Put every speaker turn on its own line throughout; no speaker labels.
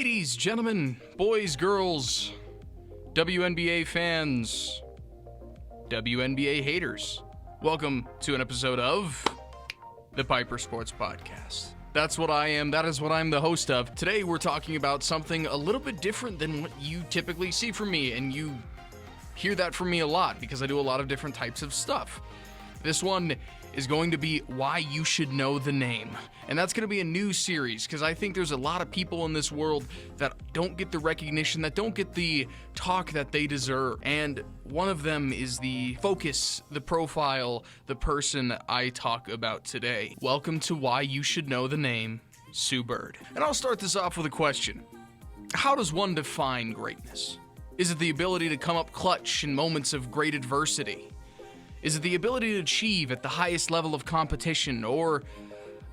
Ladies, gentlemen, boys, girls, WNBA fans, WNBA haters, welcome to an episode of the Pieper Sports Podcast. That's what I am. That is what I'm the host of. Today we're talking about something a little bit different than what you typically see from me, and you hear that from me a lot because I do a lot of different types of stuff. This one is going to be why you should know the name. And that's going to be a new series because I think there's a lot of people in this world that don't get the recognition, that don't get the talk that they deserve. And one of them is the focus, the profile, the person I talk about today. Welcome to why you should know the name, Sue Bird. And I'll start this off with a question. How does one define greatness? Is it the ability to come up clutch in moments of great adversity? Is it the ability to achieve at the highest level of competition, or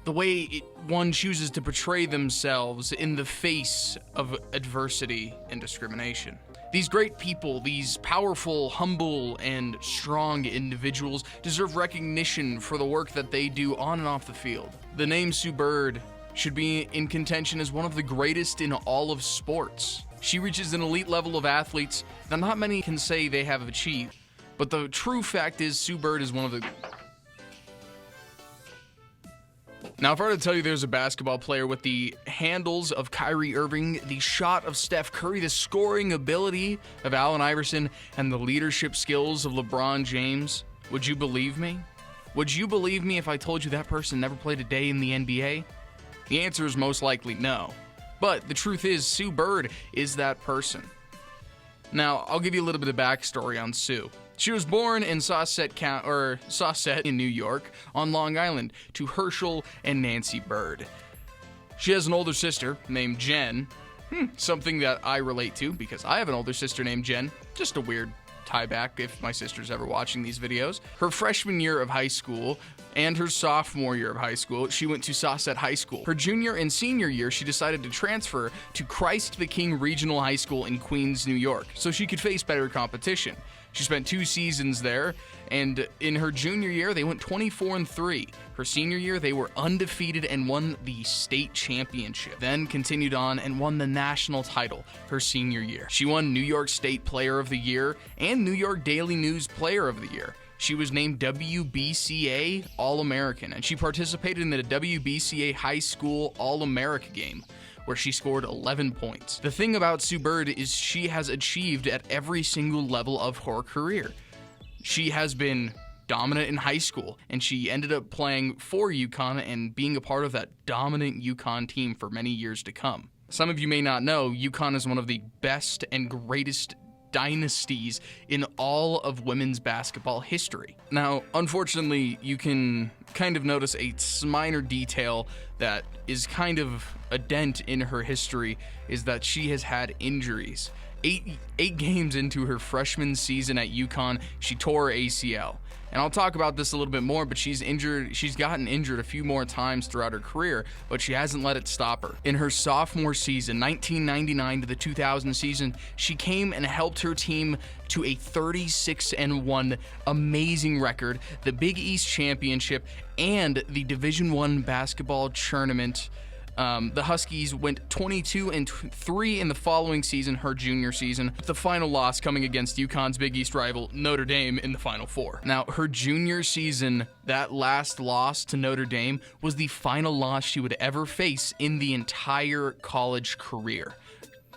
the way one chooses to portray themselves in the face of adversity and discrimination? These great people, these powerful, humble, and strong individuals deserve recognition for the work that they do on and off the field. The name Sue Bird should be in contention as one of the greatest in all of sports. She reaches an elite level of athletes that not many can say they have achieved. But the true fact is Sue Bird is one of the... Now, if I were to tell you there's a basketball player with the handles of Kyrie Irving, the shot of Steph Curry, the scoring ability of Allen Iverson, and the leadership skills of LeBron James, would you believe me? Would you believe me if I told you that person never played a day in the NBA? The answer is most likely no. But the truth is, Sue Bird is that person. Now, I'll give you a little bit of backstory on Sue. She was born in Sauset in New York on Long Island to Herschel and Nancy Bird. She has an older sister named Jen, something that I relate to because I have an older sister named Jen. Just a weird tie back if my sister's ever watching these videos. Her freshman year of high school and her sophomore year of high school, she went to Sauset High School. Her junior and senior year, she decided to transfer to Christ the King Regional High School in Queens, New York, so she could face better competition. She spent 2 seasons there, and in her junior year, they went 24-3. Her senior year, they were undefeated and won the state championship. Then continued on and won the national title her senior year. She won New York State Player of the Year and New York Daily News Player of the Year. She was named WBCA All-American, and she participated in the WBCA High School All-America game, where she scored 11 points. The thing about Sue Bird is she has achieved at every single level of her career. She has been dominant in high school, and she ended up playing for UConn and being a part of that dominant UConn team for many years to come. Some of you may not know, UConn is one of the best and greatest dynasties in all of women's basketball history. Now, unfortunately, you can kind of notice a minor detail that is kind of a dent in her history, is that she has had injuries. Eight games into her freshman season at UConn, she tore her ACL. And I'll talk about this a little bit more, but she's gotten injured a few more times throughout her career, but she hasn't let it stop her. In her sophomore season, 1999 to the 2000 season, she came and helped her team to a 36-1 amazing record, the Big East Championship, and the Division I basketball tournament. The Huskies went 22-3 in the following season, her junior season, with the final loss coming against UConn's Big East rival, Notre Dame, in the Final Four. Now, her junior season, that last loss to Notre Dame was the final loss she would ever face in the entire college career.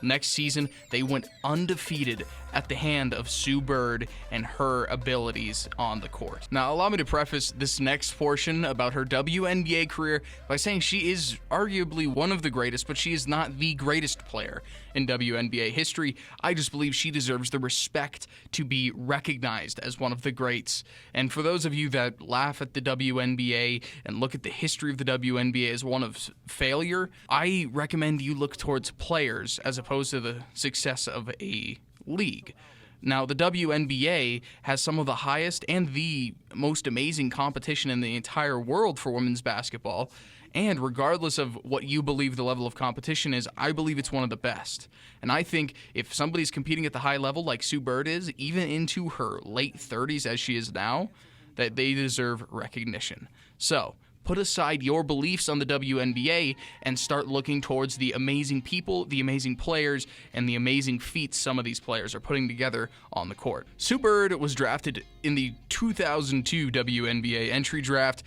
Next season, they went undefeated at the hand of Sue Bird and her abilities on the court. Now, allow me to preface this next portion about her WNBA career by saying she is arguably one of the greatest, but she is not the greatest player in WNBA history. I just believe she deserves the respect to be recognized as one of the greats. And for those of you that laugh at the WNBA and look at the history of the WNBA as one of failure, I recommend you look towards players as opposed to the success of a league. Now, the WNBA has some of the highest and the most amazing competition in the entire world for women's basketball, and regardless of what you believe the level of competition is, I believe it's one of the best. And I think if somebody's competing at the high level like Sue Bird is, even into her late 30s as she is now, that they deserve recognition. So, Put aside your beliefs on the WNBA and start looking towards the amazing people, the amazing players, and the amazing feats some of these players are putting together on the court. Sue Bird was drafted in the 2002 WNBA entry draft,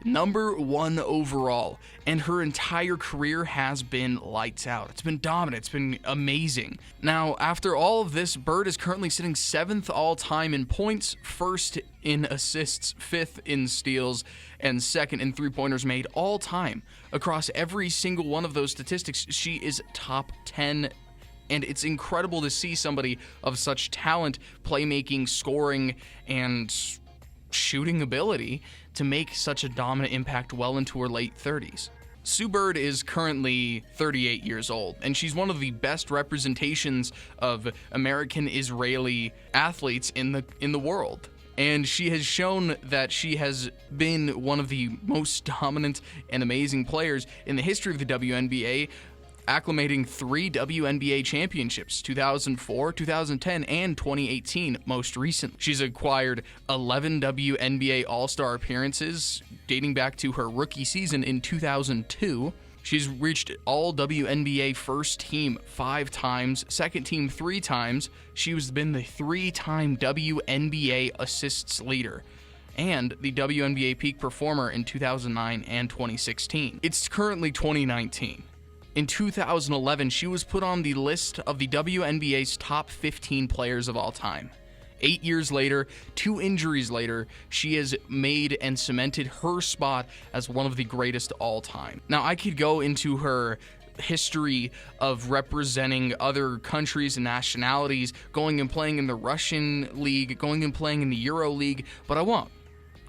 number 1 overall, and her entire career has been lights out. It's been dominant. It's been amazing. Now, after all of this, Bird is currently sitting 7th all-time in points, 1st in assists, 5th in steals, and 2nd in three-pointers made all-time. Across every single one of those statistics, she is top 10. And it's incredible to see somebody of such talent, playmaking, scoring, and shooting ability to make such a dominant impact well into her late 30s. Sue Bird is currently 38 years old, and she's one of the best representations of American-Israeli athletes in the world. And she has shown that she has been one of the most dominant and amazing players in the history of the WNBA, acclimating 3 WNBA championships, 2004, 2010, and 2018 most recently. She's acquired 11 WNBA All-Star appearances dating back to her rookie season in 2002. She's reached all WNBA first team 5 times, second team 3 times. She's been the 3-time WNBA assists leader and the WNBA peak performer in 2009 and 2016. It's currently 2019. In 2011, she was put on the list of the WNBA's top 15 players of all time. 8 years later, 2 injuries later, she has made and cemented her spot as one of the greatest all time. Now, I could go into her history of representing other countries and nationalities, going and playing in the Russian league, going and playing in the Euro League, but I won't.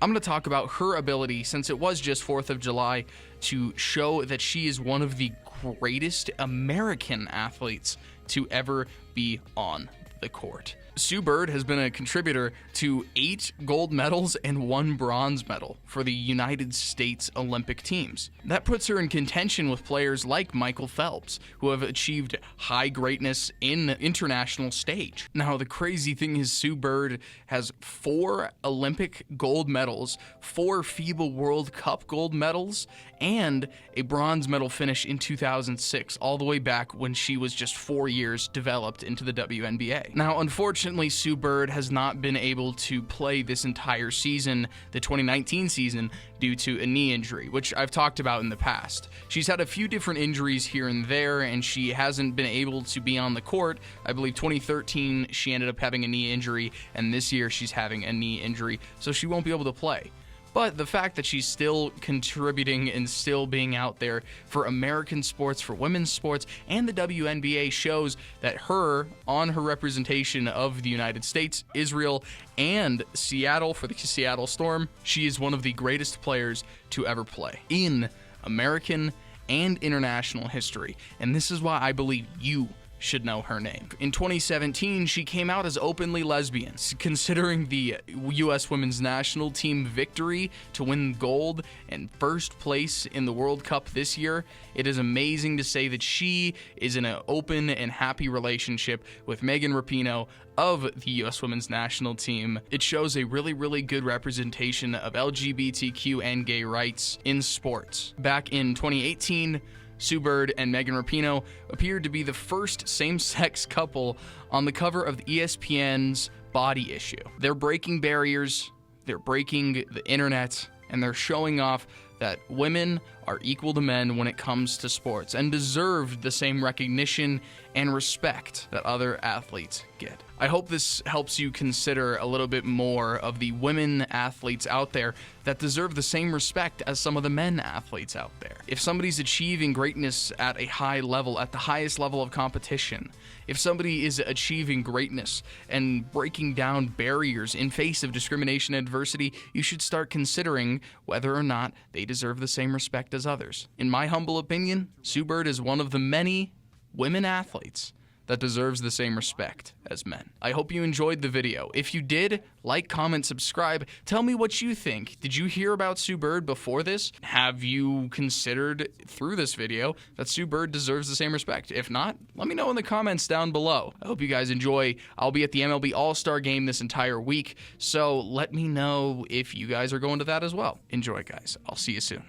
I'm going to talk about her ability, since it was just 4th of July, to show that she is one of the greatest American athletes to ever be on the court. Sue Bird has been a contributor to 8 gold medals and 1 bronze medal for the United States Olympic teams. That puts her in contention with players like Michael Phelps, who have achieved high greatness in the international stage. Now, the crazy thing is Sue Bird has 4 Olympic gold medals, 4 FIBA World Cup gold medals, and a bronze medal finish in 2006, all the way back when she was just 4 years developed into the WNBA. Now, unfortunately, Sue Bird has not been able to play this entire season, the 2019 season, due to a knee injury, which I've talked about in the past. She's had a few different injuries here and there, and she hasn't been able to be on the court. I believe 2013, she ended up having a knee injury, and this year she's having a knee injury, so she won't be able to play. But the fact that she's still contributing and still being out there for American sports, for women's sports, and the WNBA shows that her representation of the United States, Israel, and Seattle for the Seattle Storm, she is one of the greatest players to ever play in American and international history. And this is why I believe you should know her name. In 2017, she came out as openly lesbian. Considering the U.S. women's national team victory to win gold and first place in the World Cup this year, it is amazing to say that she is in an open and happy relationship with Megan Rapinoe of the U.S. women's national team. It shows a really, really good representation of LGBTQ and gay rights in sports. Back in 2018, Sue Bird and Megan Rapinoe appeared to be the first same-sex couple on the cover of ESPN's Body issue. They're breaking barriers, they're breaking the internet, and they're showing off that women are equal to men when it comes to sports and deserve the same recognition and respect that other athletes get. I hope this helps you consider a little bit more of the women athletes out there that deserve the same respect as some of the men athletes out there. If somebody's achieving greatness at a high level, at the highest level of competition, if somebody is achieving greatness and breaking down barriers in face of discrimination and adversity, you should start considering whether or not they deserve the same respect as others. In my humble opinion, Sue Bird is one of the many women athletes that deserves the same respect as men. I hope you enjoyed the video. If you did, like, comment, subscribe. Tell me what you think. Did you hear about Sue Bird before this? Have you considered through this video that Sue Bird deserves the same respect? If not, let me know in the comments down below. I hope you guys enjoy. I'll be at the MLB All-Star Game this entire week, so let me know if you guys are going to that as well. Enjoy, guys. I'll see you soon.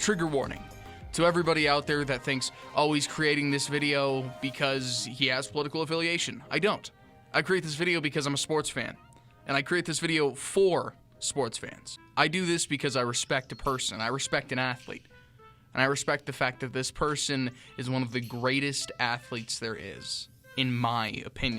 Trigger warning. To everybody out there that thinks, oh, he's creating this video because he has political affiliation. I don't. I create this video because I'm a sports fan. And I create this video for sports fans. I do this because I respect a person. I respect an athlete. And I respect the fact that this person is one of the greatest athletes there is, in my opinion.